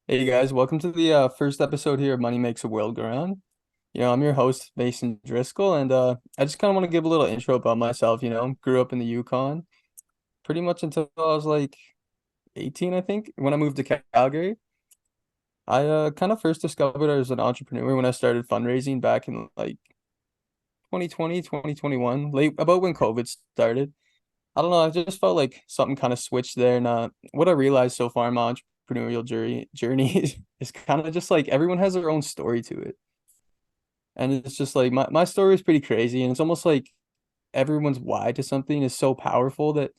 Hey guys, welcome to the first episode here of Money Makes the World Go Round. I'm your host, Mason Driscoll, and I just kind of want to give a little intro about myself. Grew up in the Yukon pretty much until I was like 18, I think, when I moved to Calgary. I kind of first discovered I was an entrepreneur when I started fundraising back in like 2020, 2021, late about when COVID started. I don't know. I just felt like something kind of switched there. And what I realized so far in my entrepreneurial journey is kind of just like everyone has their own story to it. And it's just like my story is pretty crazy. And it's almost like everyone's why to something is so powerful that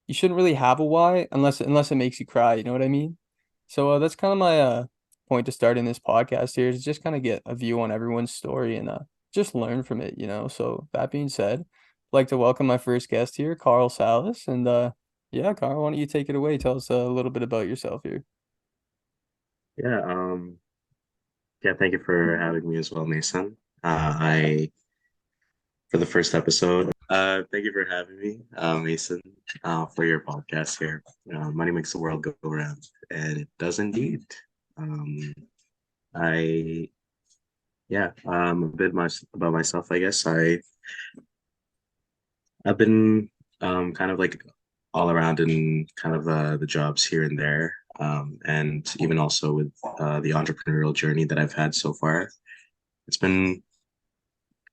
you shouldn't really have a why unless it makes you cry. You know what I mean? So that's kind of my point to starting this podcast here is just kind of get a view on everyone's story and just learn from it. So that being said, I'd like to welcome my first guest here, Carl Salas. And yeah, Carl, why don't you take it away? Tell us a little bit about yourself here. Yeah, yeah, thank you for having me as well, Mason. I for the first episode. Thank you for having me, Mason, for your podcast here. Money makes the world go round, and it does indeed. Um, I a bit about myself, I guess. I've been kind of like all around in kind of the jobs here and there, and even also with the entrepreneurial journey that I've had so far. It's been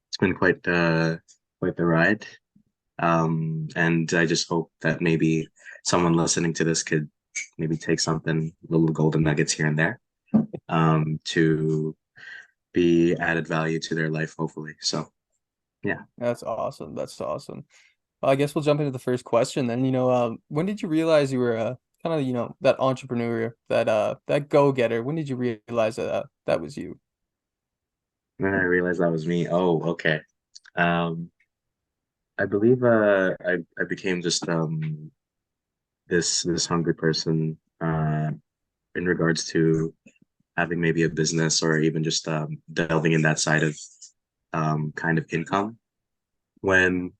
it's been quite the ride. And I just hope that maybe someone listening to this could maybe take something, little golden nuggets here and there, to be added value to their life, hopefully. So yeah. That's awesome. That's awesome. Well, I guess we'll jump into the first question then. When did you realize you were kind of, that entrepreneur, that go-getter? When did you realize that that was you? Then I realized that was me. Oh, okay. Um, I believe I became just this hungry person in regards to having maybe a business or even just delving in that side of kind of income. When,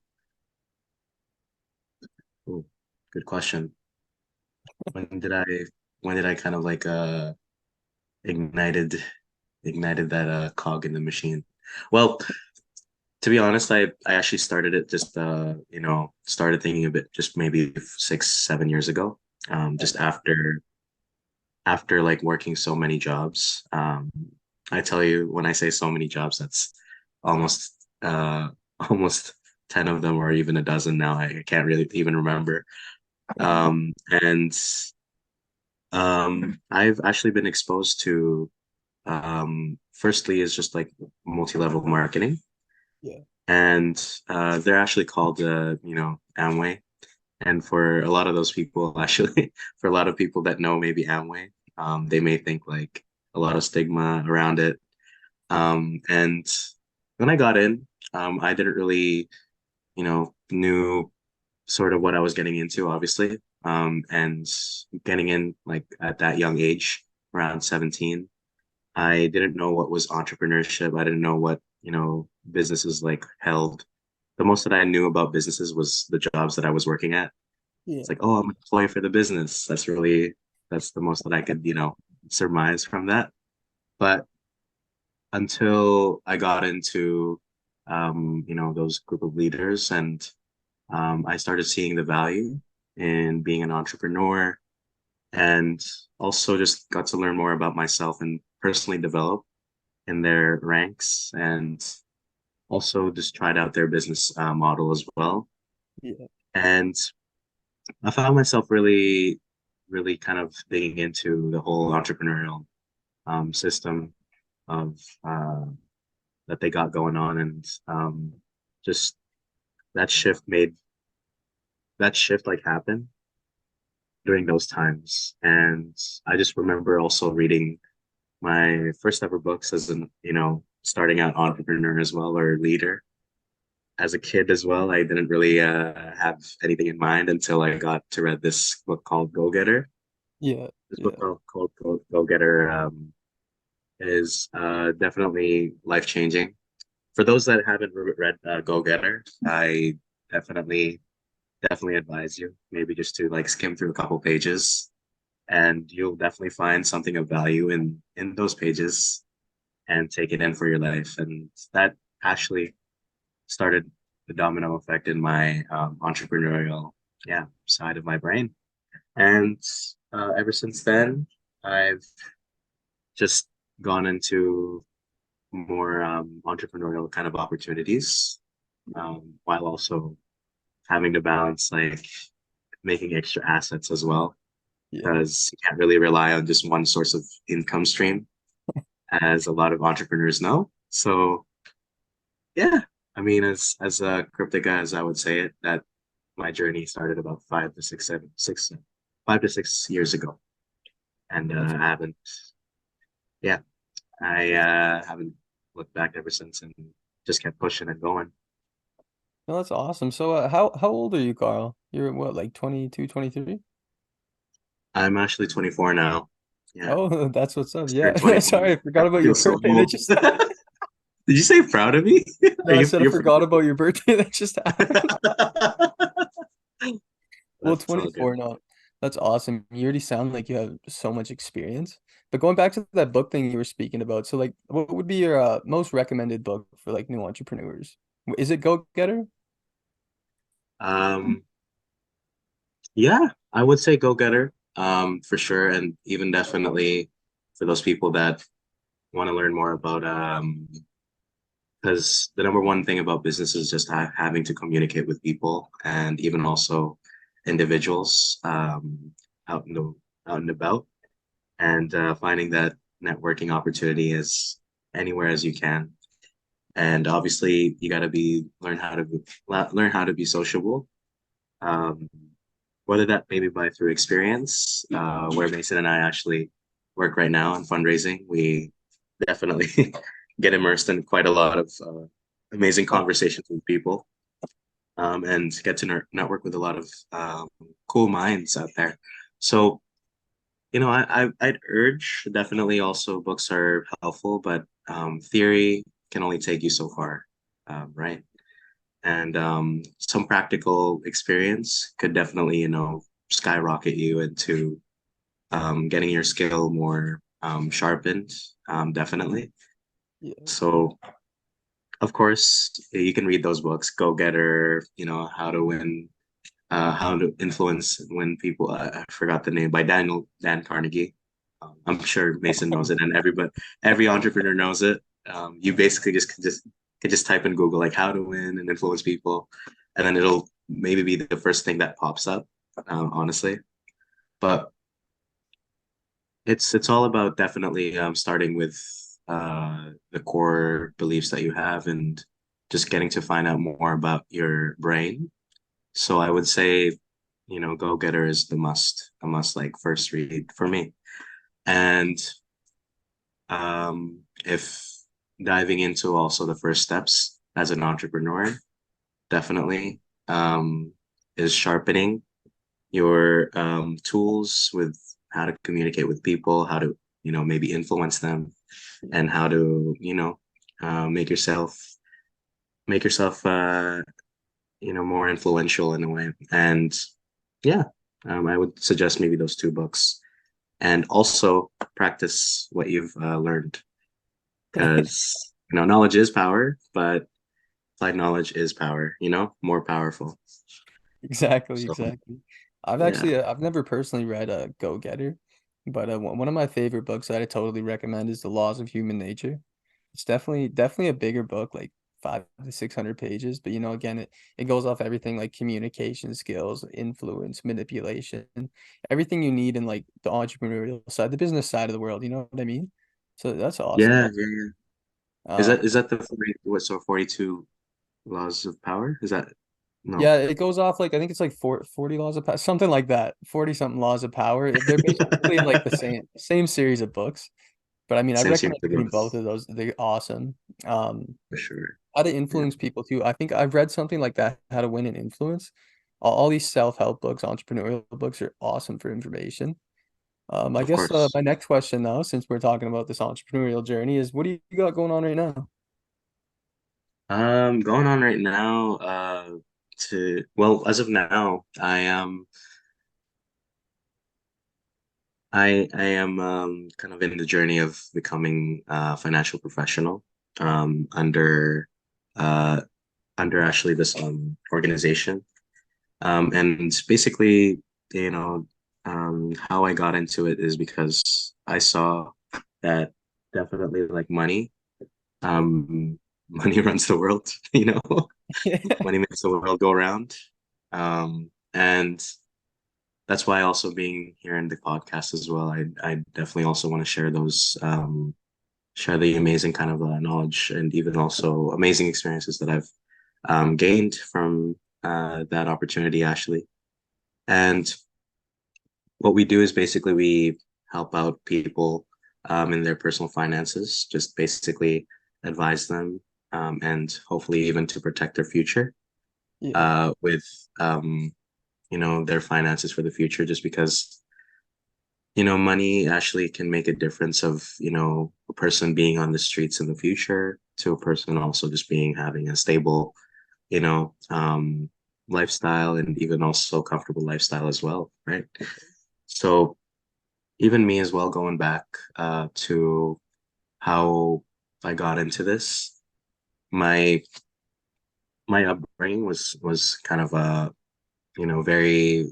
oh, good question. When did I when did I kind of like ignited ignited that cog in the machine? Well, to be honest, I actually started it just started thinking of it just maybe 6, 7 years ago. Just after like working so many jobs. I tell you, when I say so many jobs, that's almost almost 10 of them or even a dozen now. I can't really even remember. And I've actually been exposed to firstly is just like multi-level marketing. Yeah. And they're actually called Amway. And for a lot of those people, actually, for a lot of people that know maybe Amway, they may think like a lot of stigma around it. And when I got in, I didn't really, knew sort of what I was getting into, obviously. And getting in like at that young age, around 17, I didn't know what was entrepreneurship. I didn't know what, businesses like held. The most that I knew about businesses was the jobs that I was working at. Yeah. It's like, oh, I'm an employee for the business. That's the most that I could, surmise from that. But until I got into, those group of leaders and I started seeing the value in being an entrepreneur and also just got to learn more about myself and personally develop in their ranks and also just tried out their business model as well. Yeah. And I found myself really, really kind of digging into the whole entrepreneurial system of that they got going on, and just that shift made that shift like happen during those times. And I just remember also reading my first ever books as an starting out entrepreneur as well or leader. As a kid as well, I didn't really have anything in mind until I got to read this book called Go Getter. Yeah. This book Yeah. called Go Getter is definitely life changing. For those that haven't read Go Getter, I definitely definitely advise you maybe just to like skim through a couple pages. and you'll definitely find something of value in those pages and take it in for your life. And that actually started the domino effect in my entrepreneurial, yeah, side of my brain. And ever since then, I've just gone into more entrepreneurial kind of opportunities, while also having to balance like making extra assets as well, Yeah. because you can't really rely on just one source of income stream, as a lot of entrepreneurs know. So yeah, I mean, as cryptic as I would say it, that my journey started about 5 to 6 years ago, and That's I haven't, yeah, I haven't looked back ever since, and just kept pushing and going. no, that's awesome. So how old are you, Carl? You're what, like 22, 23? I'm actually 24 now. Yeah, Oh, that's what's up. just Yeah. turned 24. Sorry, I forgot I about your feel so birthday. That old. just Did you say proud of me? Are no, I you said I you're proud forgot of about your birthday. That just happened. me? Well, That's all 24 good. now. That's awesome. You already sound like you have so much experience. But going back to that book thing you were speaking about, so like what would be your most recommended book for like new entrepreneurs? Is it Go Getter? Um, yeah, I would say go getter, for sure, and even definitely for those people that want to learn more about, because the number one thing about business is just having to communicate with people, and even also individuals, out in the out and about, and finding that networking opportunity is anywhere as you can. And obviously, you got to be learn how to be sociable. Um, whether that maybe by through experience, where Mason and I actually work right now in fundraising, we definitely get immersed in quite a lot of amazing Yeah. conversations with people, and get to network with a lot of cool minds out there. So, I'd urge, definitely also books are helpful, but theory can only take you so far, right? And some practical experience could definitely, skyrocket you into getting your skill more sharpened, definitely. Yeah. So, of course, you can read those books, Go Getter, How to Influence and Win People. I forgot the name, by Dan Carnegie. I'm sure Mason knows it, and every entrepreneur knows it. You basically just type in Google like how to win and influence people, and then it'll maybe be the first thing that pops up. Honestly, but it's all about definitely starting with the core beliefs that you have, and just getting to find out more about your brain. So I would say, Go Getter is a must like first read for me. And if diving into also the first steps as an entrepreneur, definitely is sharpening your tools with how to communicate with people, how to, maybe influence them, and how to, make yourself more influential in a way. And yeah, I would suggest maybe those two books, and also practice what you've learned, because knowledge is power, but applied knowledge is power, more powerful. Exactly, So exactly. yeah, I've never personally read Go Getter, but one of my favorite books that I totally recommend is The Laws of Human Nature. It's definitely a bigger book, like 500 to 600 pages. But again, it goes off everything like communication skills, influence, manipulation, everything you need in like the entrepreneurial side, the business side of the world. You know what I mean? So that's awesome. yeah. Is that Um, is that the 42 laws of power? Is that no, yeah, it goes off like I think it's like 40 laws of power, something like that. 40 something laws of power. They're basically in like the same series of books. But I mean, I'd same series recommend of reading both books of those. They're awesome. for sure. How to Yeah, influence people too. I think I've read something like that, How to Win and Influence. All these self-help books, entrepreneurial books are awesome for information. I of guess course. my next question though, since we're talking about this entrepreneurial journey, is what do you got going on right now? Going on right now, as of now, I am I am kind of in the journey of becoming a financial professional under uh, under actually this organization. And basically, you know, how I got into it is because I saw that definitely like money, money runs the world, money makes the world go around. And that's why also being here in the podcast as well, I definitely also want to share those, share the amazing kind of knowledge and even also amazing experiences that I've gained from that opportunity actually. And what we do is basically we help out people in their personal finances, just basically advise them and hopefully even to protect their future Yeah. with their finances for the future, just because money actually can make a difference of a person being on the streets in the future to a person also just being having a stable you know um lifestyle and even also comfortable lifestyle as well, right? So even me as well, going back to how I got into this, my my upbringing was kind of very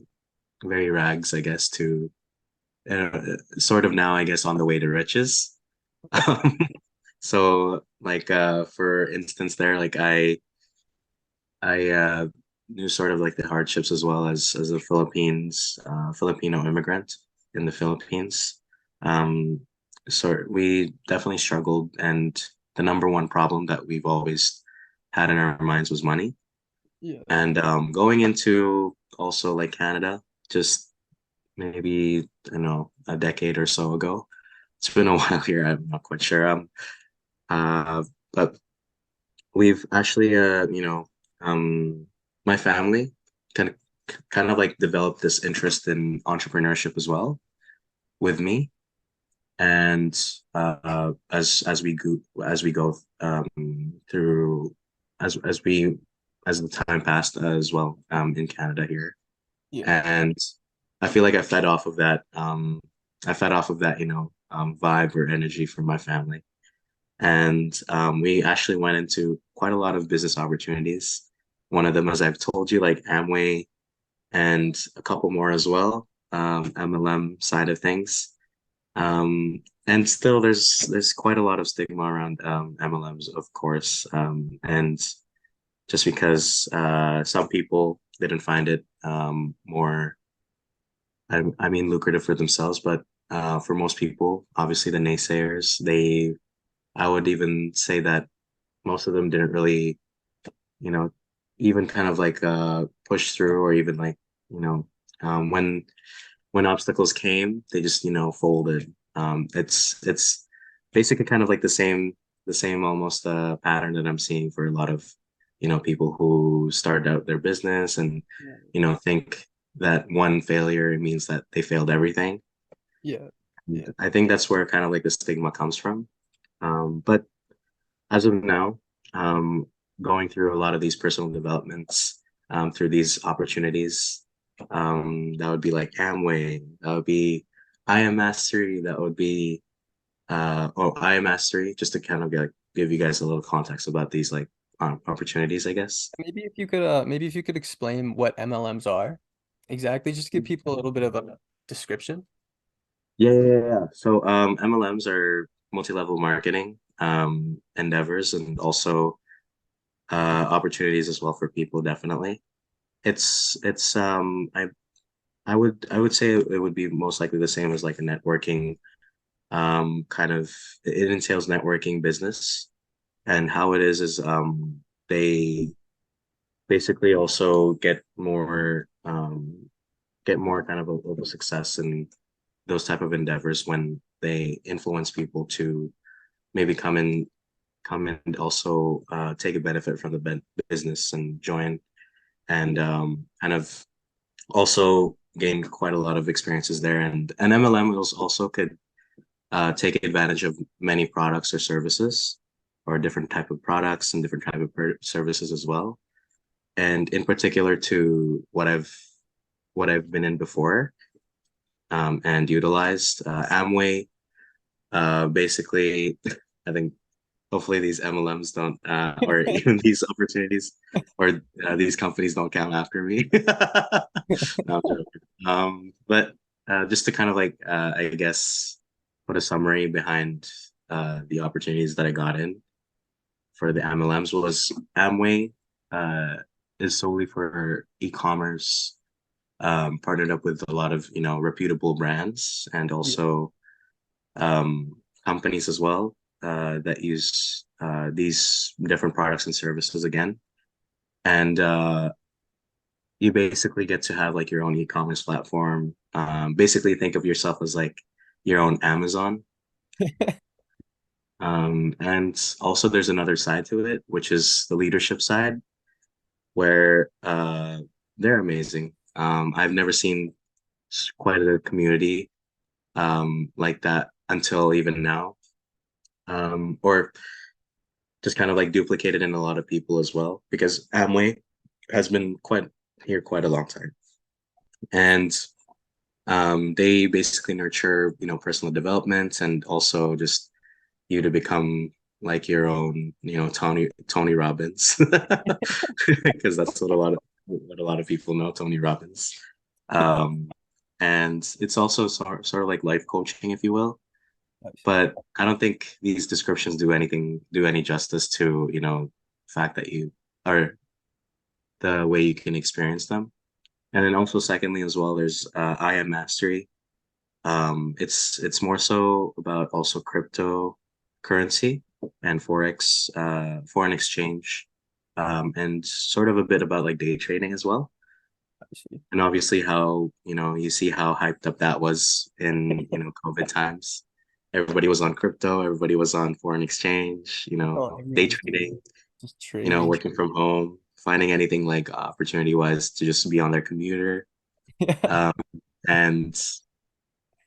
very rags, I guess, to sort of now I guess on the way to riches. Um, so like for instance there, like I knew sort of like the hardships as well as a Filipino immigrant in the Philippines. Um, so we definitely struggled, and the number one problem that we've always had in our minds was money. Yeah. And going into also like Canada, just maybe a decade or so ago. It's been a while here. I'm not quite sure. Uh, but we've actually, my family kind of kind of like developed this interest in entrepreneurship as well with me. And as we go through as we as the time passed as well in Canada here, Yeah. and I feel like I fed off of that vibe or energy from my family. And we actually went into quite a lot of business opportunities. One of them, as I've told you, like Amway, and a couple more as well, MLM side of things. And still, there's quite a lot of stigma around MLMs, of course, and just because some people didn't find it more, I mean, lucrative for themselves, but for most people, obviously the naysayers, I would even say that most of them didn't really, you know, even kind of like push through or even like, you know, when obstacles came, they just, folded. It's basically kind of like the same almost pattern that I'm seeing for a lot of, people who start out their business and, Yeah. think that one failure means that they failed everything. Yeah. And Yeah. I think that's where kind of like the stigma comes from. But as of now, um, going through a lot of these personal developments through these opportunities, that would be like Amway, that would be I am Mastery, that would be I am Mastery, just to kind of give you guys a little context about these like opportunities, I guess. Maybe if you could explain what MLMs are exactly, just give people a little bit of a description. Yeah. So MLMs are multi-level marketing endeavors and also opportunities as well for people, definitely. It's I would say it would be most likely the same as like a networking kind of it entails networking business. And how it is they basically also get more kind of a success in those type of endeavors when they influence people to maybe come and also take a benefit from the business and join and kind of also gained quite a lot of experiences there. And an MLM also could take advantage of many products or services, or different type of products and different type of services as well. And in particular to what I've been in before, and utilized. Amway, basically, I think hopefully these MLMs don't, or even these opportunities, or these companies don't come after me. No, I'm joking. But just to kind of like, I guess, put a summary behind the opportunities that I got in for the MLMs was Amway uh, is solely for e-commerce, partnered up with a lot of, reputable brands and Yeah, also companies as well that use these different products and services again. And you basically get to have like your own e-commerce platform. Basically, think of yourself as like your own Amazon. And also, there's another side to it, which is the leadership side, where they're amazing. I've never seen quite a community like that until even now, or just kind of like duplicated in a lot of people as well, because Amway has been quite here quite a long time. And they basically nurture, personal development and also just you to become like your own, Tony Robbins, because that's what a lot of people know, Tony Robbins. Um, and it's also sort of like life coaching, if you will. I see. But I don't think these descriptions do any justice to, the fact that you are the way you can experience them. And then also secondly as well, there's I am mastery. It's more so about also cryptocurrency and forex, foreign exchange, and sort of a bit about like day trading as well. I see. And obviously how, you see how hyped up that was in, COVID times. Everybody was on crypto, everybody was on foreign exchange, Oh, day everyone's trading, just trading. working from home, finding anything like opportunity wise to just be on their computer. Yeah, Um, and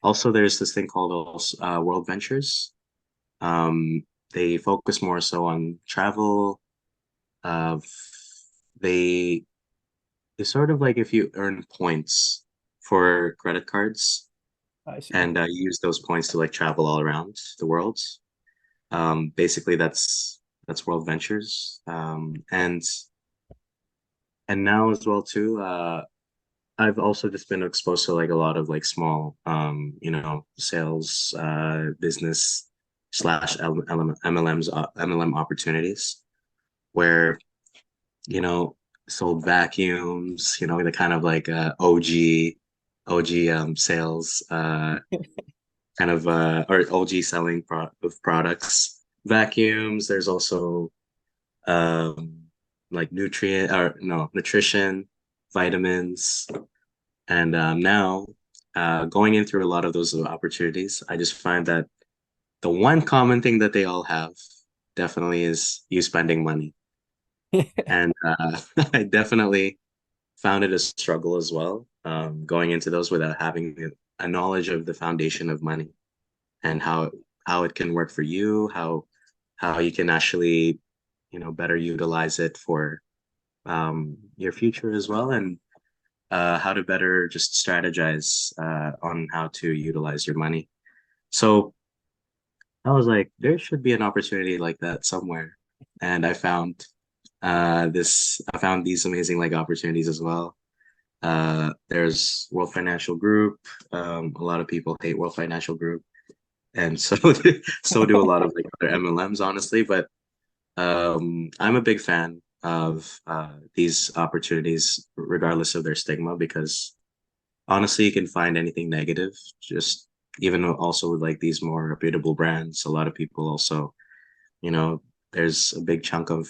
also there's this thing called World Ventures. Um, they focus more so on travel. Uh, they it's sort of like if you earn points for credit cards I see. and you use those points to like travel all around the world. Basically, that's World Ventures, and now as well too. I've also just been exposed to like a lot of like small, sales, business slash MLMs, MLM opportunities where you know sold vacuums, the kind of like OG sales, kind of or OG selling of products, vacuums. There's also um like nutrient or no nutrition, vitamins, and now going in through a lot of those opportunities, I just find that the one common thing that they all have definitely is you spending money, and I definitely found it a struggle as well, going into those without having a knowledge of the foundation of money and how it can work for you, how you can actually, better utilize it for your future as well, and how to better just strategize on how to utilize your money. So I was like, there should be an opportunity like that somewhere, and I found these amazing like opportunities as well. There's World Financial Group. A lot of people hate World Financial Group, and so do a lot of like other MLMs, honestly. But I'm a big fan of these opportunities, regardless of their stigma, because honestly, you can find anything negative. Just even also with like these more reputable brands, a lot of people also, you know, there's a big chunk of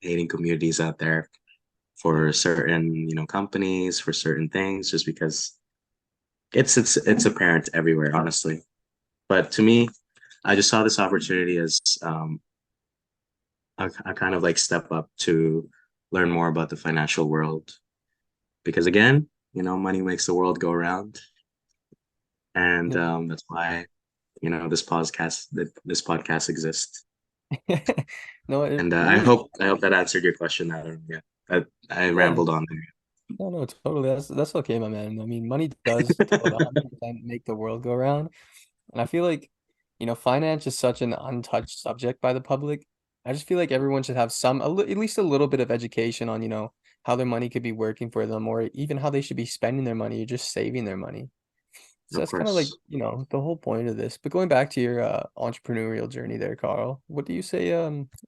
hating communities out there Yeah. for certain, companies, for certain things, just because it's apparent everywhere, honestly. But to me, I just saw this opportunity as a kind of like step up to learn more about the financial world. Because again, money makes the world go around, and No, that's why this podcast exists. no, it And really, I hope that answered your question, Adam. Yeah, I yeah. rambled on there. No, no, totally. That's okay, my man. I mean, money does totally 100% make the world go round. And I feel like, finance is such an untouched subject by the public. I just feel like everyone should have at least a little bit of education on, how their money could be working for them, or even how they should be spending their money or just saving their money. So Of that's kind of like, course. the whole point of this. But going back to your entrepreneurial journey there, Carl, what do you say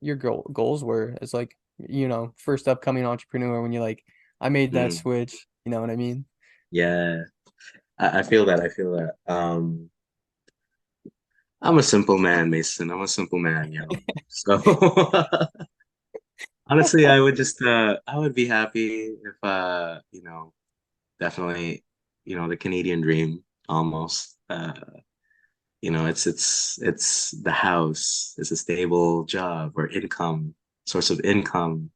your goals were as like, first upcoming entrepreneur when you're like, I made that Mm, switch, you know what I mean? yeah, I feel that. I feel that. I'm a simple man, Mason. I'm a simple man, So honestly, I would be happy if definitely, the Canadian dream almost. It's the house, it's a stable job or income, source of income,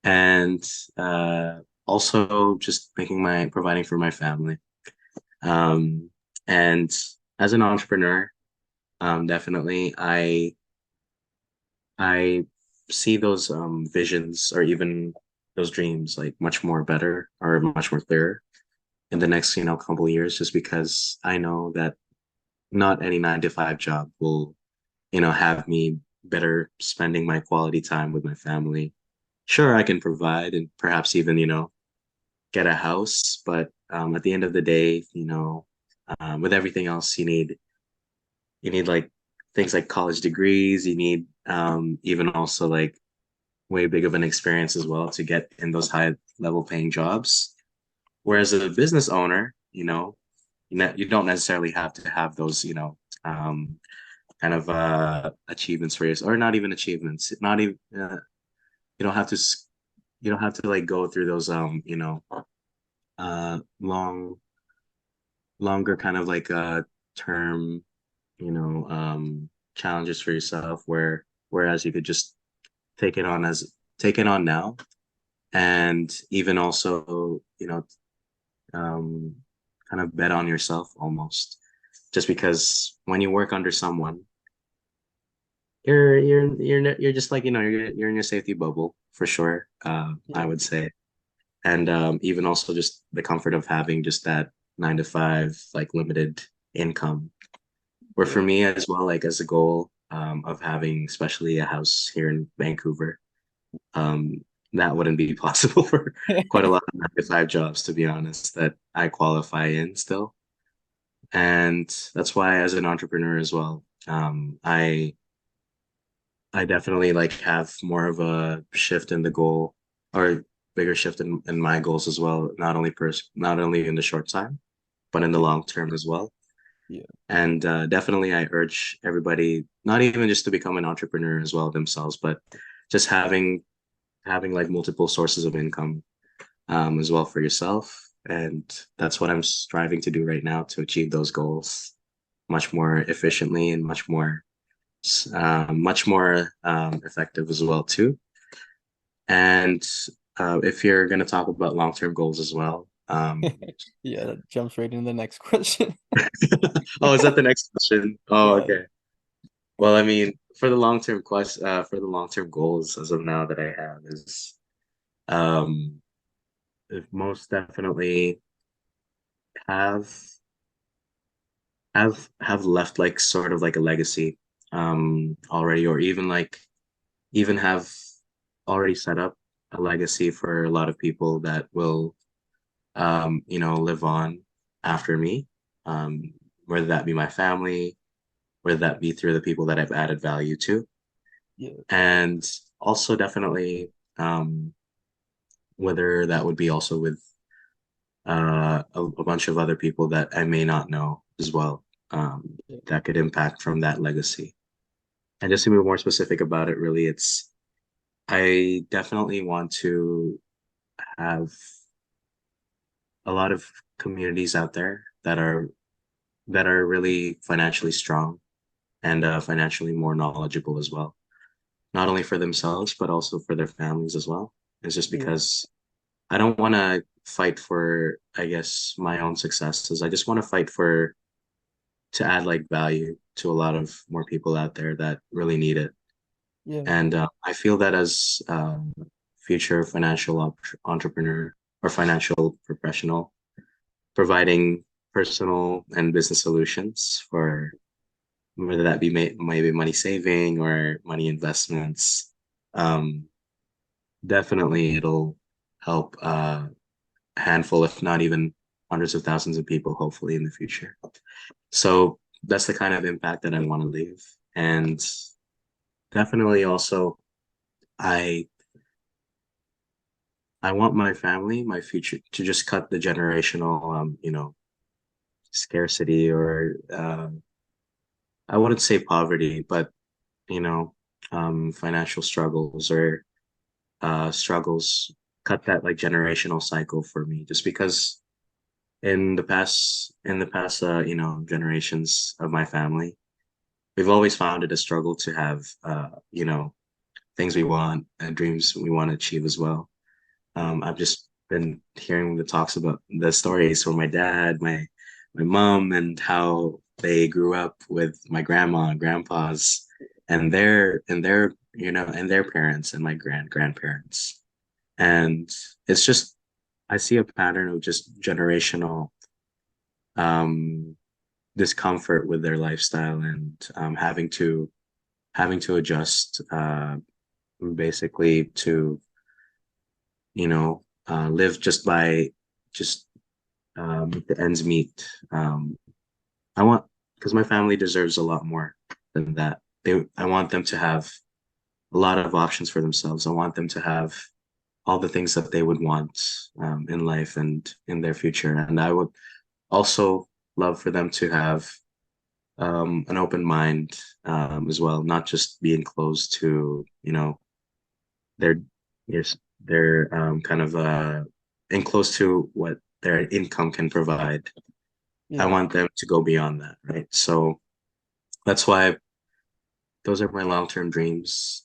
and also just providing for my family. Um, and as an entrepreneur, definitely I see those visions or even those dreams like much more better or much more clearer in the next, couple of years, just because I know that not any 9 to 5 job will, have me better spending my quality time with my family. Sure, I can provide and perhaps even, get a house, but at the end of the day, with everything else you need like things like college degrees, you need even also like way big of an experience as well to get in those high level paying jobs. Whereas a business owner, you don't necessarily have to have those, kind of achievements for yourself, or not even achievements, not even you don't have to you don't have to like go through those longer kind of like term, challenges for yourself whereas you could just take it on now, and even also, um, kind of bet on yourself almost. Just because when you work under someone, you're just like, you're in your safety bubble for sure. I Yeah. would say, and even also just the comfort of having just that 9 to 5 like limited income. Where for Yeah. me as well, like as a goal of having especially a house here in Vancouver, um, that wouldn't be possible for quite a lot of 9 to 5 jobs, to be honest, that I qualify in still. And that's why as an entrepreneur as well, I definitely like have more of a shift in the goal or bigger shift in my goals as well, not only in the short time, but in the Yeah. long term as well. Yeah. And definitely I urge everybody, not even just to become an entrepreneur as well themselves, but just having like multiple sources of income as well for yourself. And that's what I'm striving to do right now to achieve those goals much more efficiently and much more effective as well too. And if you're going to talk about long-term goals as well, Yeah, that jumps right into the next question. oh, is that the next question? Oh, Yeah. okay. Well, I mean, for the long-term goals as of now that I have is um, most definitely have have left like sort of like a legacy already, or even have already set up a legacy for a lot of people that will live on after me, um, whether that be my family, whether that be through the people that I've added value to, Yeah. and also definitely whether that would be also with a bunch of other people that I may not know as well, Yeah. that could impact from that legacy. And just to be more specific about it, really, I definitely want to have a lot of communities out there that are really financially strong and financially more knowledgeable as well, not only for themselves but also for their families as well. It's just Yeah. because I don't want to fight for, I guess, my own successes. I just want to fight for to add like value to a lot of more people out there that really need it. Yeah. And I feel that as future financial entrepreneur, or financial professional, providing personal and business solutions for whether that be maybe money saving or money investments. Um, Definitely, it'll help a handful, if not even hundreds of thousands of people, hopefully in the future. So that's the kind of impact that I want to leave. And definitely also, I I want my family, my future, to just cut the generational, scarcity or I wouldn't say poverty, but you know, financial struggles or struggles. Cut that like generational cycle for me, just because in the past, generations of my family, we've always found it a struggle to have, things we want and dreams we want to achieve as well. I've just been hearing the talks about the stories from my dad, my mom, and how they grew up with my grandma and grandpas, and their parents and my grandparents, and it's just I see a pattern of just generational um, discomfort with their lifestyle and having to adjust basically to live just by just the ends meet. I want because my family deserves a lot more than that. I want them to have a lot of options for themselves. I want them to have all the things that they would want in life and in their future. And I would also love for them to have an open mind as well, not just being closed to, their yes, their kind of and close to what their income can provide. I Yeah. want them to go beyond that, right? So that's why those are my long-term dreams,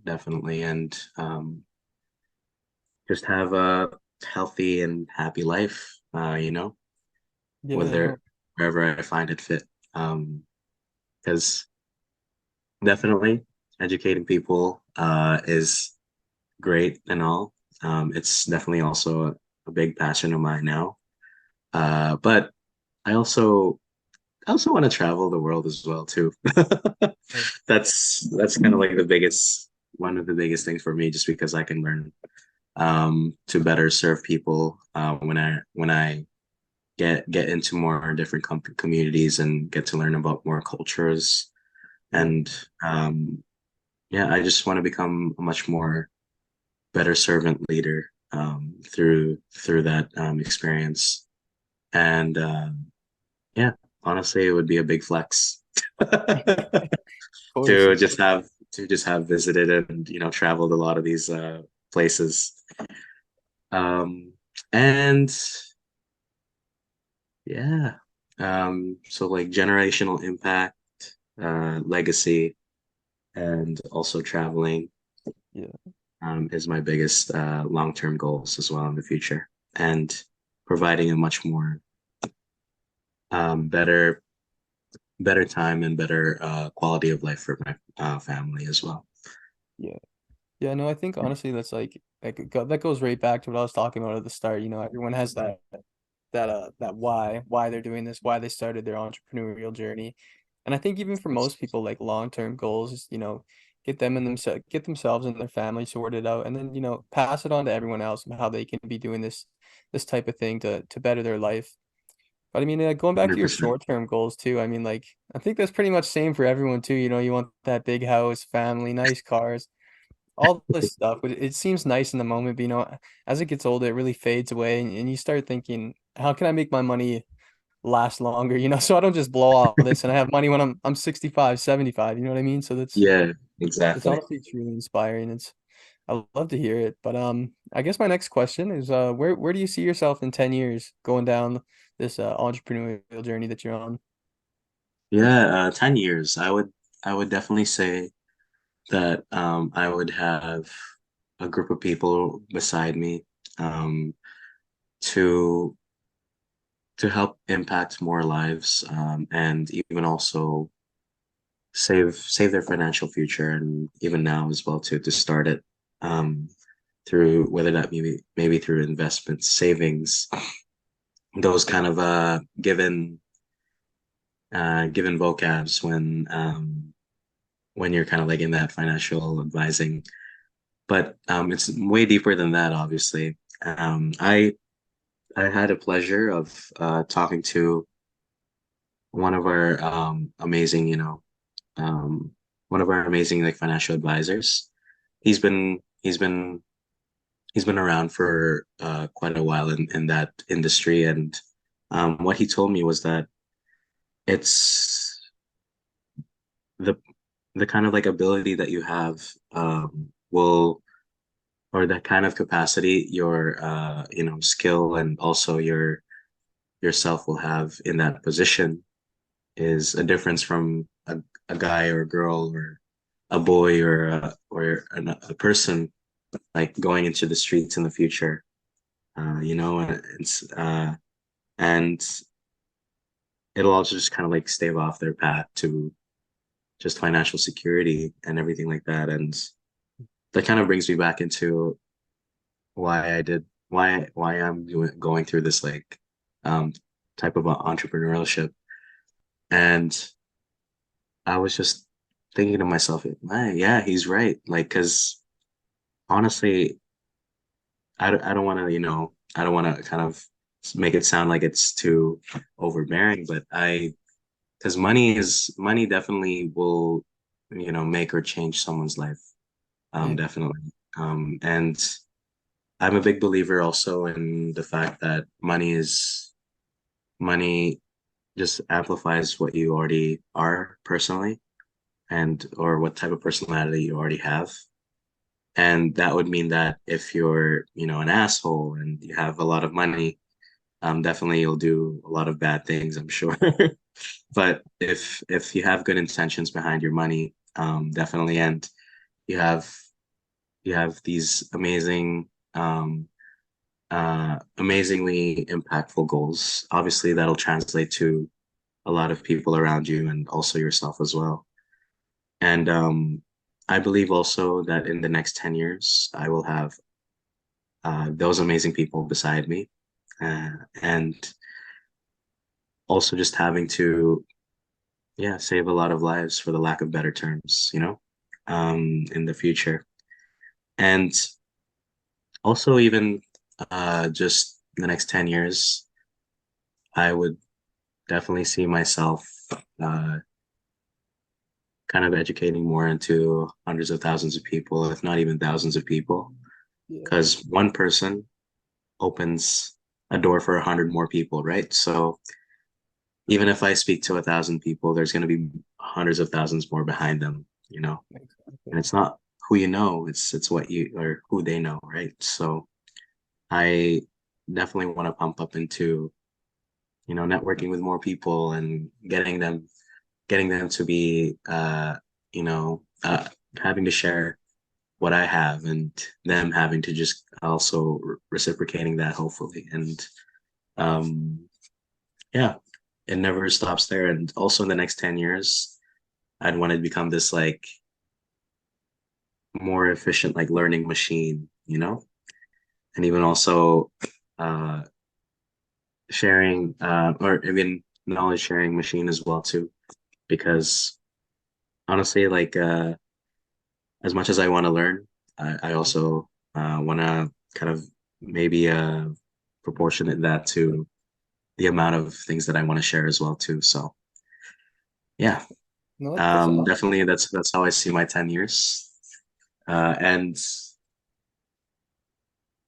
definitely, and just have a healthy and happy life, Yeah, whether no. wherever I find it fit. Because definitely educating people is great and all. It's definitely also a big passion of mine now. But I also I also want to travel the world as well too. That's kind of like the biggest one of the biggest things for me, just because I can learn to better serve people when I get into more different communities and get to learn about more cultures Yeah. and yeah, I just want to become a much more better servant leader through that experience. And yeah, honestly, it would be a big flex Of course. to just have visited and traveled a lot of these places. Um, and yeah, so like generational impact, legacy, and also traveling Yeah. is my biggest long-term goals as well in the future, and providing a much more better time and better quality of life for my family as well. Yeah. Yeah, no, I think honestly that's that goes right back to what I was talking about at the start. Everyone has that why they're doing this, why they started their entrepreneurial journey. And I think even for most people, like long-term goals is, get themselves and their family sorted out and then, pass it on to everyone else and how they can be doing this type of thing to better their life. But I mean, going back to your 100%. short-term goals too, I mean, like I think that's pretty much same for everyone too. You want that big house, family, nice cars, all this stuff. But it seems nice in the moment, but as it gets older, it really fades away, and you start thinking, how can I make my money last longer? So I don't just blow all this and I have money when I'm 65, 75. You know what I mean? So Yeah, it's exactly. honestly truly inspiring. I love to hear it. But I guess my next question is where do you see yourself in 10 years going down this entrepreneurial journey that you're on? Yeah, 10 years. I would definitely say that I would have a group of people beside me um, to help impact more lives and even also save their financial future and even now as well to start it. Um, through whether that maybe through investments, savings, those kind of given vocabs when you're kind of like in that financial advising. But it's way deeper than that, obviously. I had a pleasure of talking to one of our amazing, um, one of our amazing like financial advisors. He's been he's been he's been around for quite a while in that industry, and what he told me was that it's the the kind of like ability that you have will or that kind of capacity your skill and also yourself will have in that position is a difference from a guy or a girl or a boy or a person like going into the streets in the future. And it'll also just kind of like stave off their path to just financial security and everything like that. And that kind of brings me back into why I'm going through this like um type of entrepreneurship. And I was just thinking to myself, man, yeah, he's right. Like, because honestly, I don't want to, I don't want to kind of make it sound like it's too overbearing, but because money definitely will, make or change someone's life. Yeah. Definitely. And I'm a big believer also in the fact that money just amplifies what you already are personally and or what type of personality you already have. And that would mean that if you're, an asshole and you have a lot of money, definitely you'll do a lot of bad things, I'm sure. But if you have good intentions behind your money, definitely, and you have you have these amazingly impactful goals, obviously that'll translate to a lot of people around you and also yourself as well. And I believe also that in the next 10 years, I will have those amazing people beside me. And also just having to, yeah, save a lot of lives for the lack of better terms, in the future. And also, even just the next 10 years, I would definitely see myself uh, kind of educating more into hundreds of thousands of people, if not even thousands of people, Yeah. because one person opens a door for 100 more people, right? So even if I speak to 1,000 people, there's going to be hundreds of thousands more behind them, and Exactly. it's not who you know, it's what you or who they know, right? So I definitely want to pump up into, networking with more people and getting them to be, having to share what I have and them having to just also reciprocating that hopefully. And um, yeah, it never stops there. And also in the next 10 years, I'd want to become this like more efficient, like learning machine, and even also uh, sharing or even knowledge sharing machine as well too, because honestly, like as much as I want to learn, I also want to kind of maybe proportionate that to the amount of things that I want to share as well too. So yeah, No, that's awesome. definitely that's how I see my 10 years. And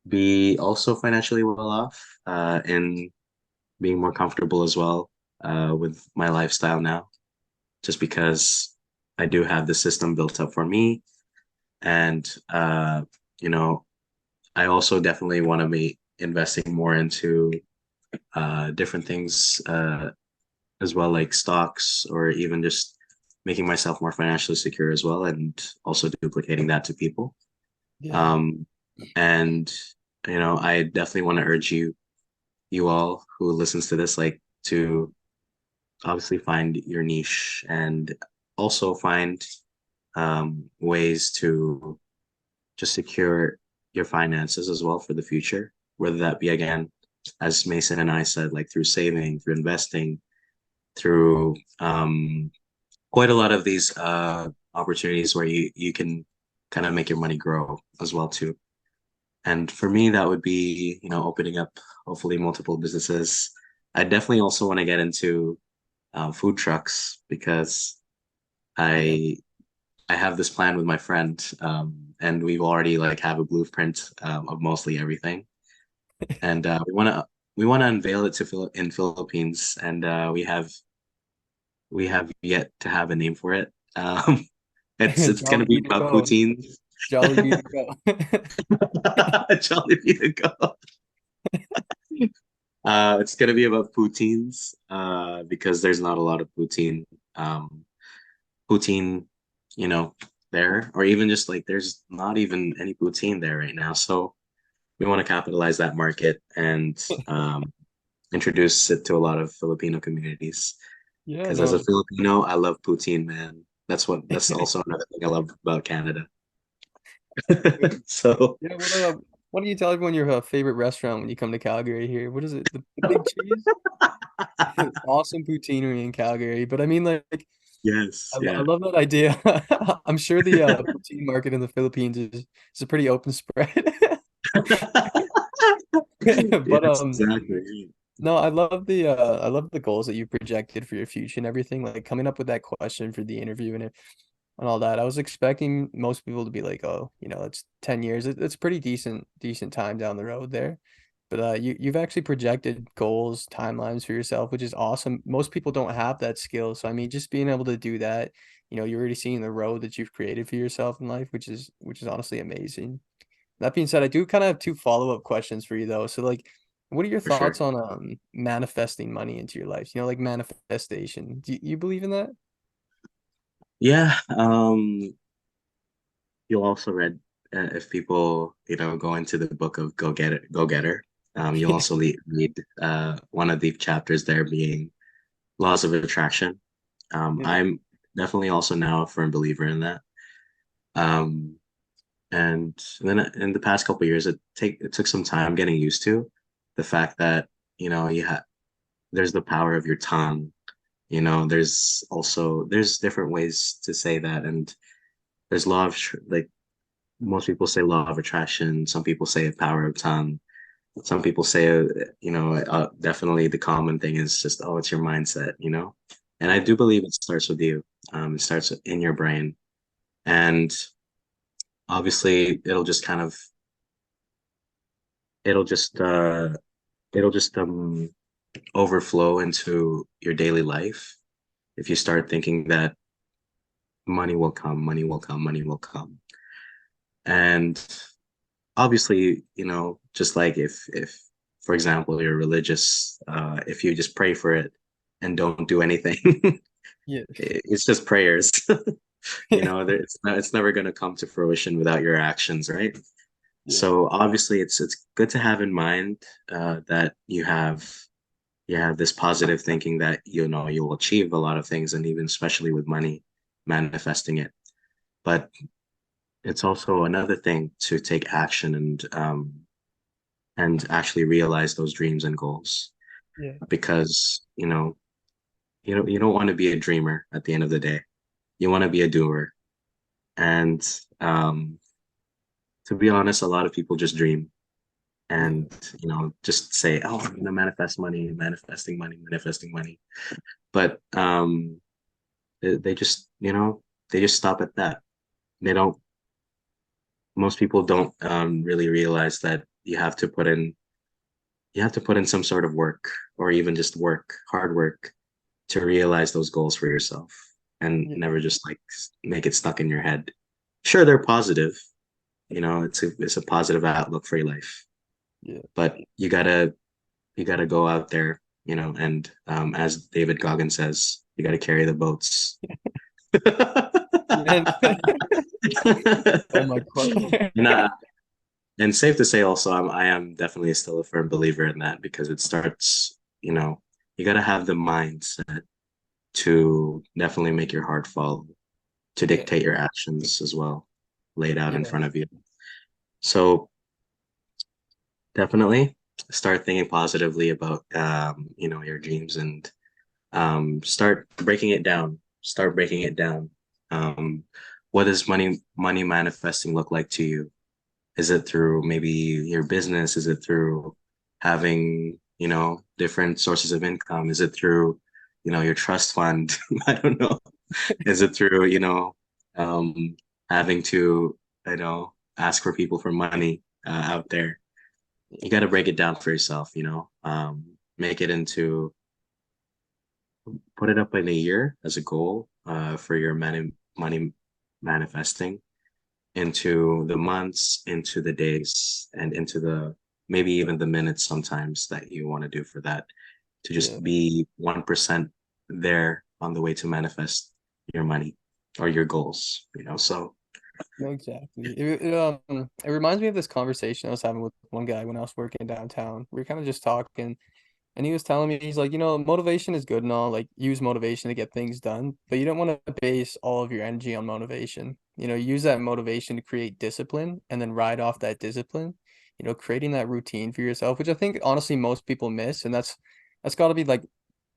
be also financially well off and being more comfortable as well with my lifestyle now, just because I do have the system built up for me. And, you know, I also definitely want to be investing more into different things as well, like stocks or even just making myself more financially secure as well, and also duplicating that to people. Yeah. Um, and I definitely want to urge you all who listens to this, like to obviously find your niche and also find ways to just secure. your finances as well for the future, whether that be again, as Mason and I said, like through saving, through investing, through quite a lot of these opportunities where you can kind of make your money grow as well too. And for me, that would be, opening up hopefully multiple businesses. I definitely also want to get into food trucks because Yeah. I I have this plan with my friend, and we've already like have a blueprint of mostly everything, and we want to unveil it to in Philippines, and we have yet to have a name for it. It's gonna be Jollibee to about go. poutines. Jollibee to go. Jollibee to go. It's gonna be about poutines, because there's not a lot of um, poutine, you know, there, or even just like there's not even any poutine there right now. So we want to capitalize that market and introduce it to a lot of Filipino communities. Yeah, Because as a no. Filipino, I love poutine, man. That's also another thing I love about Canada. So Yeah, what do you tell everyone your favorite restaurant when you come to Calgary here? What is it? The Big Cheese? Awesome poutineery in Calgary. But I mean, like, yes, I yeah. love that idea. I'm sure the poutine market in the Philippines is a pretty open spread. But Yes, exactly. no, I love the goals that you projected for your future and everything. Like coming up with that question for the interview and all that. I was expecting most people to be like, oh, it's 10 years. It's pretty decent time down the road there. But you've actually projected goals, timelines for yourself, which is awesome. Most people don't have that skill. So I mean, just being able to do that, you're already seeing the road that you've created for yourself in life, which is honestly amazing. That being said, I do kind of have two follow-up questions for you though. So like, what are your For sure. thoughts on manifesting money into your life? Like manifestation. Do you believe in that? Yeah, you'll also read, if people, go into the book of Go Getter, you'll also read one of the chapters there being laws of attraction. Yeah. I'm definitely also now a firm believer in that. Um, and then in the past couple of years, it took some time getting used to the fact that you have there's the power of your tongue. There's different ways to say that, and there's law of like most people say law of attraction. Some people say power of tongue. Some people say, definitely the common thing is just, oh, it's your mindset. And I Yeah. do believe it starts with you. It starts in your brain. And obviously it'll just, uh, it'll just, overflow into your daily life. If you start thinking that money will come, money will come, money will come. And obviously, just like if for example you're religious, if you just pray for it and don't do anything, Yeah. it's just prayers. It's never going to come to fruition without your actions, right? Yeah. So obviously it's good to have in mind that you have this positive thinking that you'll achieve a lot of things, and even especially with money, manifesting it. But it's also another thing to take action and actually realize those dreams and goals, Yeah. because you don't want to be a dreamer at the end of the day. You want to be a doer. And to be honest, a lot of people just dream Yeah. and just say, oh, I'm gonna manifest money, manifesting money. But they just they just stop at that. They don't Most people don't really realize that you have to put in some sort of work, or even just hard work, to realize those goals for yourself, and Yeah. never just like make it stuck in your head. Sure, they're positive, it's a positive outlook for your life, Yeah. but you gotta go out there, and as David Goggins says, you gotta carry the boats. Yeah. Oh my quote. and and safe to say also, I am definitely still a firm believer in that, because it starts, you gotta have the mindset to definitely make your heart follow, to Yeah. dictate your actions as well, laid out in Yeah. front of you. So definitely start thinking positively about your dreams and start breaking it down. Start breaking it down. Um, what does money manifesting look like to you? Is it through maybe your business? Is it through having, different sources of income? Is it through, your trust fund? I don't know. Is it through, um, having to, ask for people for money out there? You got to break it down for yourself, make it into, put it up in a year as a goal for your money manifesting into the months, into the days, and into the maybe even the minutes sometimes that you want to do for that to Yeah. just be 1% there on the way to manifest your money or your goals, So No, exactly. It reminds me of this conversation I was having with one guy when I was working downtown. We were kind of just talking, and he was telling me, he's like, motivation is good and all, like use motivation to get things done, but you don't want to base all of your energy on motivation. Use that motivation to create discipline and then ride off that discipline, creating that routine for yourself, which I think honestly most people miss. And that's got to be like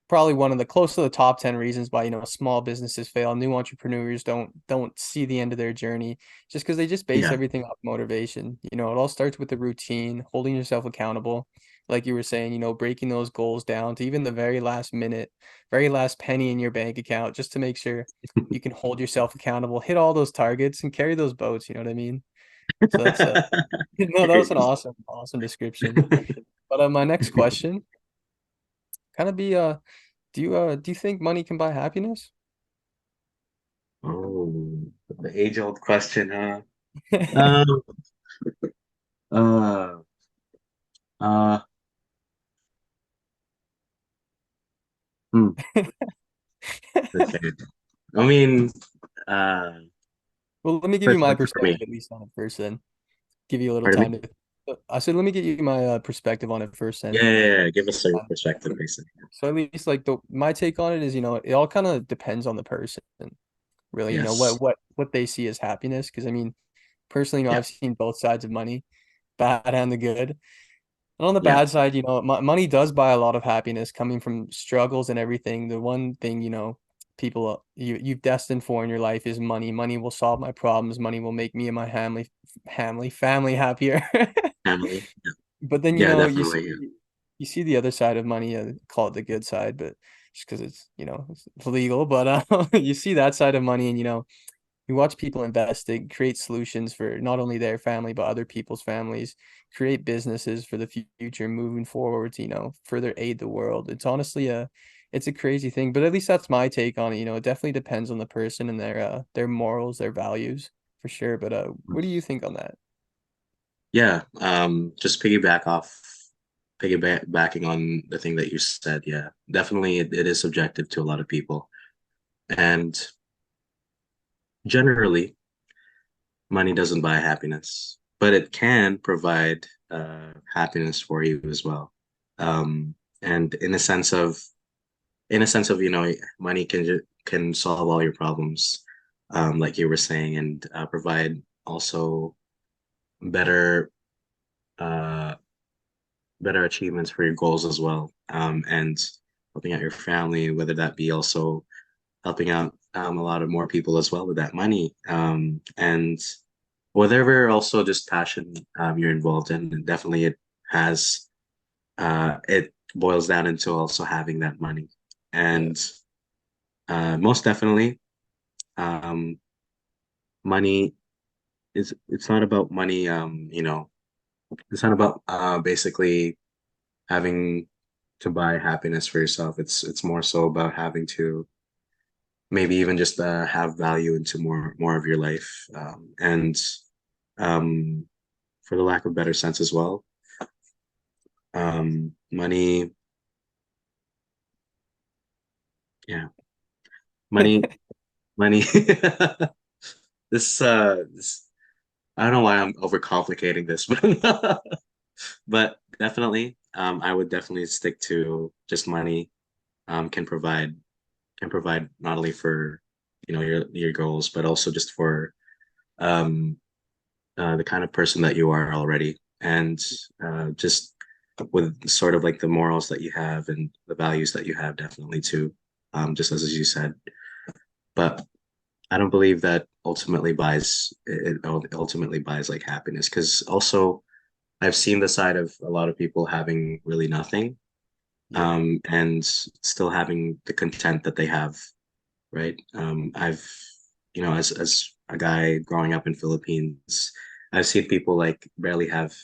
probably one of the close to the top 10 reasons why small businesses fail, new entrepreneurs don't see the end of their journey, just because they just base yeah. everything off motivation. It all starts with the routine, holding yourself accountable, like you were saying, breaking those goals down to even the very last minute, very last penny in your bank account, just to make sure you can hold yourself accountable, hit all those targets and carry those boats, you know what I mean? So that's no, that was an awesome description. But my next question kind of be do you think money can buy happiness? Oh, the age-old question, huh? Um, uh, uh, hmm, okay. I mean, uh, Well, let me give you my personally for me, perspective at least on it first, then give you a little pardon time me? to. I said, let me get you my perspective on it first, Yeah, then. yeah, yeah. Give us a perspective, basically. So at least like my take on it is, it all kind of depends on the person, really. Yes. What they see as happiness. Because I mean, personally, Yeah. I've seen both sides of money, bad and the good. And on the Yeah. bad side, money does buy a lot of happiness coming from struggles and everything. The one thing, people you've destined for in your life is money. Money will solve my problems. Money will make me and my family happier. Family. Yeah. But then, Yeah, definitely. Yeah. you see the other side of money, call it the good side, but just because it's legal, but you see that side of money and you watch people invest, they create solutions for not only their family, but other people's families, create businesses for the future, moving forward to, further aid the world. It's a crazy thing, but at least that's my take on it. It definitely depends on the person and their morals, their values for sure. But what do you think on that? Yeah. Just piggybacking on the thing that you said. Yeah, definitely it is subjective to a lot of people. And generally, money doesn't buy happiness, but it can provide happiness for you as well. And in a sense of, money can solve all your problems, like you were saying, and provide also better uh, better achievements for your goals as well. And helping out your family, whether that be also helping out a lot of more people as well with that money. And whatever also just passion you're involved in, and definitely it boils down into also having that money. Yeah. And most definitely, um, money it's not about money, it's not about basically having to buy happiness for yourself. It's more so about having to maybe even just have value into more of your life, and um, for the lack of better sense as well, money, yeah, money, money. This I don't know why I'm overcomplicating this, but definitely, I would definitely stick to just money. Can provide not only for your goals, but also just for um, the kind of person that you are already. and just with sort of like the morals that you have and the values that you have, definitely too. Just as you said, but I don't believe that ultimately buys like happiness, because also I've seen the side of a lot of people having really nothing, Yeah. and still having the content that they have, right? I've, as a guy growing up in Philippines, I've seen people like barely have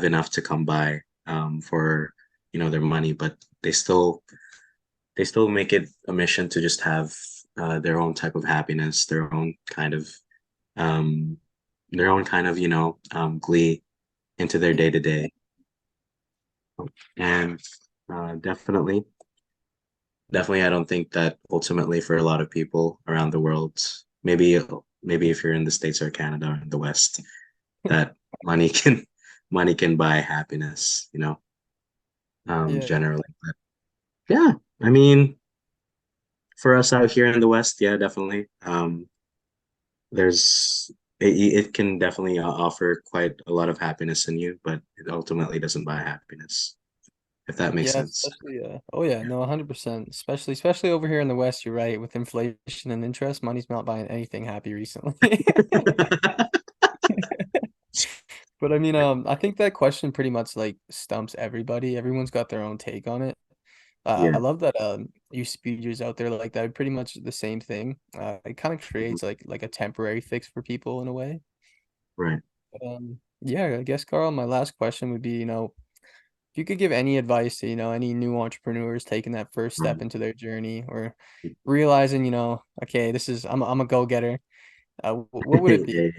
enough to come by, for, their money, but they still make it a mission to just have their own type of happiness, um, their own kind of, glee into their day to day. And definitely, definitely, I don't think that ultimately for a lot of people around the world, maybe if you're in the States or Canada or in the West, that money can money can buy happiness, Yeah, yeah. generally. But yeah, I mean, for us out here in the West, yeah, definitely. There's it can definitely offer quite a lot of happiness in you, but it ultimately doesn't buy happiness, if that makes Yeah, sense. especially oh yeah, no, 100%. Especially over here in the West, you're right. With inflation and interest, money's not buying anything happy recently. But I mean, I think that question pretty much like stumps everybody. Everyone's got their own take on it. I Yeah, love that you speakers out there like that. Pretty much the same thing. It kind of mhm, creates like a temporary fix for people in a way. right. But, yeah, I guess Carl, my last question would be, if you could give any advice to, any new entrepreneurs taking that first step Mhm. into their journey or realizing, okay, I'm a go-getter. What would it be? Yeah.